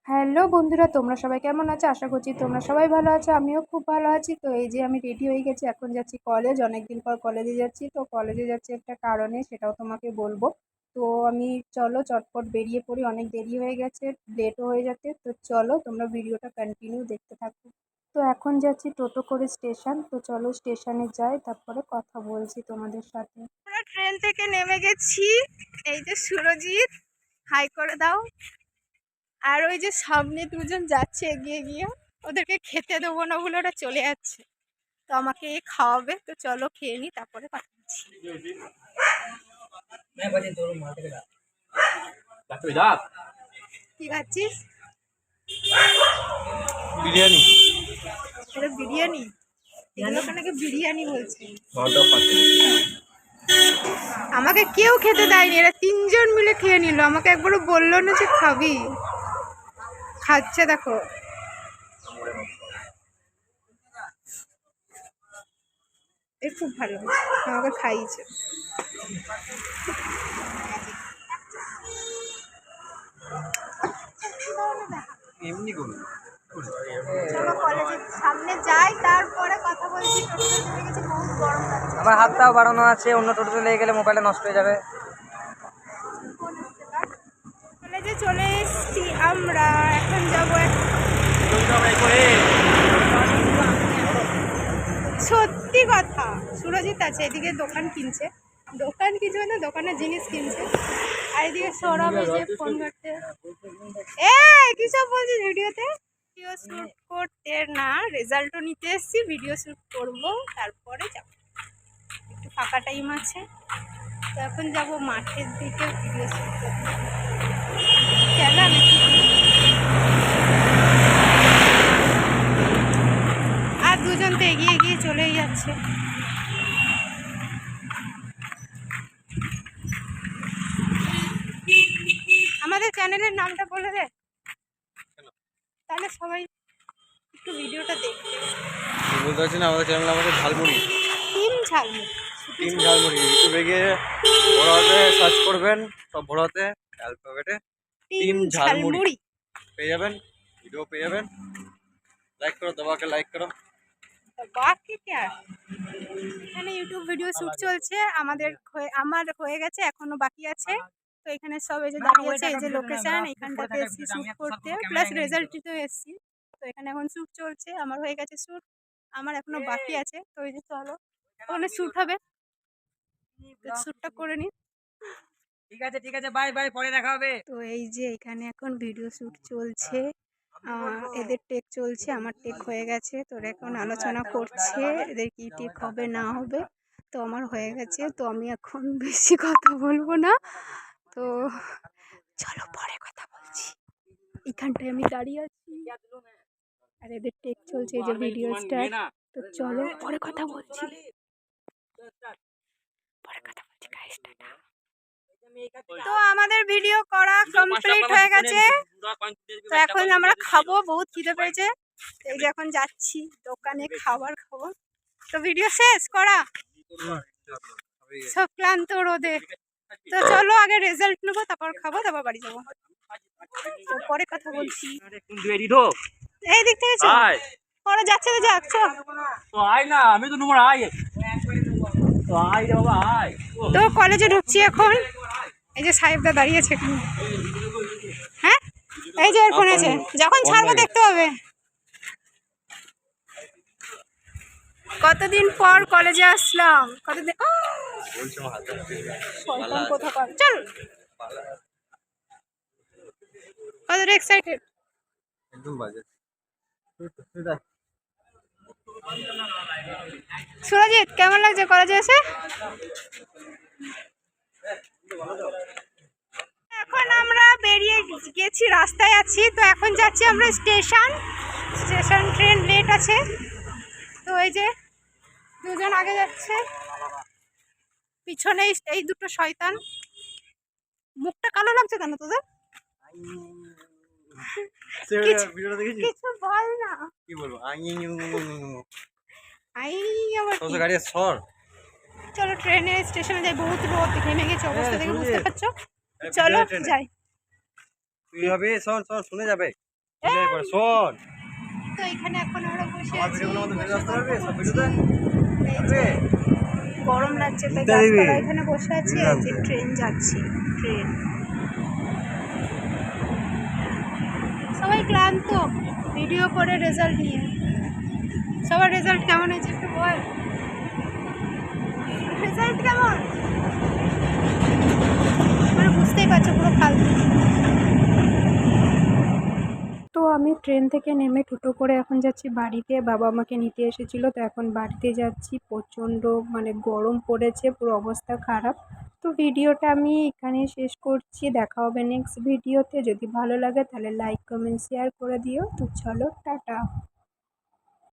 Hello বন্ধুরা, তোমরা সবাই কেমন আছো? আশা করছি তোমরা সবাই ভালো আছো। আমিও খুব ভালো আছি। তো এই যে আমি রেডি হয়ে গেছি, এখন যাচ্ছি কলেজ। অনেকদিন পর কলেজে যাচ্ছি। তো কলেজে যাচ্ছি একটা কারণে, সেটাও তোমাকে বলবো। তো আমি চলো চটপট বেরিয়ে পড়ি, অনেক দেরি হয়ে গেছে, লেটও হয়ে যাচ্ছে। তো চলো তোমরা ভিডিওটা কন্টিনিউ দেখতে থাকো। তো এখন যাচ্ছি টোটো করে স্টেশন। তো চলো স্টেশনে যাই, তারপরে কথা বলছি তোমাদের সাথে। আমরা ট্রেন থেকে নেমে গেছি। এই যে সুরজিৎ, হাই করে দাও। আর ওই যে সামনে দুজন যাচ্ছে এগিয়ে গিয়ে, ওদেরকে খেতে দেবো না বলে ওরা চলে যাচ্ছে। তো আমাকে খাওয়াবে, তো চলো খেয়ে নি, তারপরে কথা বলছি। কি খাচ্ছিস? বিরিয়ানি। এটা বিরিয়ানি? এগুলোকে নাকি বিরিয়ানি বলছে। আমাকে কেউ খেতে দেয়নি, এরা তিনজন মিলে খেয়ে নিল। আমাকে একবারও বললো না যে খাবি। খাচ্ছে দেখো। এ খুব ভালো, আমাকে খাইয়েছে। এমনি করুন। চলো কলেজের সামনে যাই, তারপরে কথা বলছি। টোটোতে চলে গেছি, বহুত গরম লাগছে। আমার হাতটাও বাড়ানো আছে, অন্য টোটোতে লেগে গেলে মোবাইলটা নষ্ট হয়ে যাবে। কলেজে চলে এসছি আমরা, এখন যাবো। সত্যি কথা, সুরজিৎ আছে এদিকে, দোকান কিনছে মানে দোকানের জিনিস কিনছে। আর এদিকে সৌরভ এসে ফোন করতে। কিসব বলছিস ভিডিওতে? ভিডিও শ্যুট করতে না, রেজাল্টও নিতে এসছি, ভিডিও শ্যুট করবো, তারপরে যাবো। একটু ফাঁকা টাইম আছে, তো এখন যাবো মাঠের দিকে ভিডিও শ্যুট করতে। কেন নাকি? আর দুজন তো এগিয়ে এগিয়ে চলেই যাচ্ছে। আমাদের চ্যানেলের নামটা বলে দে, তাহলে সবাই একটু ভিডিওটা দেখবে। বলতে পারছি না, আমাদের চ্যানেল আমাদের ঝালমুড়ি, টিম ঝালমুড়ি। টিম ঝালমুড়ি। ইউটিউবে গিয়ে বড় হাতে সার্চ করবেন, সব বড় হাতে অ্যালফাবেটে টিম ঝালমুড়ি পেয়ে যাবেন, ভিডিও পেয়ে যাবেন। লাইক করো, দবাকে লাইক করো। বাকি কে? এখানে ইউটিউব ভিডিও শুট চলছে আমাদের, আমার হয়ে গেছে, এখনো বাকি আছে। তো এখানে সব এই যে দাঁড়িয়ে আছে, এই যে লোকেশন, এখানটাতে এসছি শুট করতে, প্লাস রেজাল্ট দিতেও এসছি। তো এখানে এখন শুট চলছে, আমার হয়ে গেছে শুট, আমার এখনো বাকি আছে। তো এই যে চলো, ওখানে শুট হবে, তো শুটটা করে নি। ঠিক আছে ঠিক আছে, বাই বাই, পরে দেখা হবে। তো এই যে এখানে এখন ভিডিও শুট চলছে, এদের টেক চলছে, আমার টেক হয়ে গেছে। তো এখন আলোচনা করছে এদের কি টেক হবে না হবে। তো আমার হয়ে গেছে, তো আমি এখন বেশি কথা বলবো না। তো চলো পরে কথা বলছি। এখানটায় আমি দাঁড়িয়ে আছি আর এদের টেক চলছে, এই যে ভিডিও স্টার্ট। তো চলো পরে কথা বলছি, গাইস, টাটা। তো আমাদের ভিডিও করা কমপ্লিট হয়ে গেছে। তো এখন আমরা খাবো, বহুত খিদে পেয়েছে। এই যে এখন যাচ্ছি দোকানে, খাবার খাবো। তো ভিডিও শেষ করা, সব ক্লান্ত রোদে। তো চলো আগে রেজাল্ট নেবো, তারপর খাবো, তারপর বাড়ি যাবো। তো পরে কথা বলছি। এই দিক থেকে ওরা যাচ্ছে, তো যাক, তো আয় না, আমি তো নম্বর আয়। তো আয় রে বাবা, আয়। তো কলেজে ঢুকছি এখন। এই যে সাহেবদা দাঁড়িয়েছে এখানে। হ্যাঁ, এই যে এরফোন আছে, যখন ছাড়বো দেখতে হবে। কতদিন পর কলেজে আসলাম, কতদিন। শয়তান কোথাকার, চল। কতটা এক্সাইটেড, একদম বাজে। সুরজিৎ কেমন লাগছে কলেজে এসে? এখন আমরা বেরিয়ে গেছি, রাস্তায় আছি। তো এখন যাচ্ছি আমরা স্টেশন। ট্রেন লেট আছে। তো এই যে দুজন আগে যাচ্ছে, পিছনে এই দুটো শয়তান। মুখটা কালো লাগছে কেন তোদের? কিছু বল না। কি বলবো? চলো ট্রেনে স্টেশনে যাই, বহুত রোদ, ঘেমে গেছে, অবস্থা দেখে বুঝতে পারছো। চলো যাই। তুই হবে, শোন শোন, শুনে যাবে। শোন, তো এখানে এখন আমরা বসে আমার আছি, ভিডিওগুলোর মধ্যে বসে ভিডিও আসতে পারবি গল্প সব করছি। ভিডিওতে? এই যে গরম লাগছে তাই গাছতলা এখানে বসে আছি। এই যে ট্রেন যাচ্ছি, ট্রেন। সবাই ক্লান্ত ভিডিও করে রেজাল্ট নিয়ে। সবার রেজাল্ট কেমন হয়েছে একটু বল। রেজাল্ট কেমন মানে বুঝতেই পারছো, পুরো ফালতু। তো আমি ট্রেন থেকে নেমে টোটো করে এখন যাচ্ছি বাড়িতে। বাবা আমাকে নিতে এসেছিলো, তো এখন বাড়িতে যাচ্ছি। প্রচণ্ড মানে গরম পড়েছে, পুরো অবস্থা খারাপ। তো ভিডিওটা আমি এখানে শেষ করছি, দেখা হবে নেক্সট ভিডিওতে। যদি ভালো লাগে তাহলে লাইক কমেন্ট শেয়ার করে দিও। তো চলো টাটা।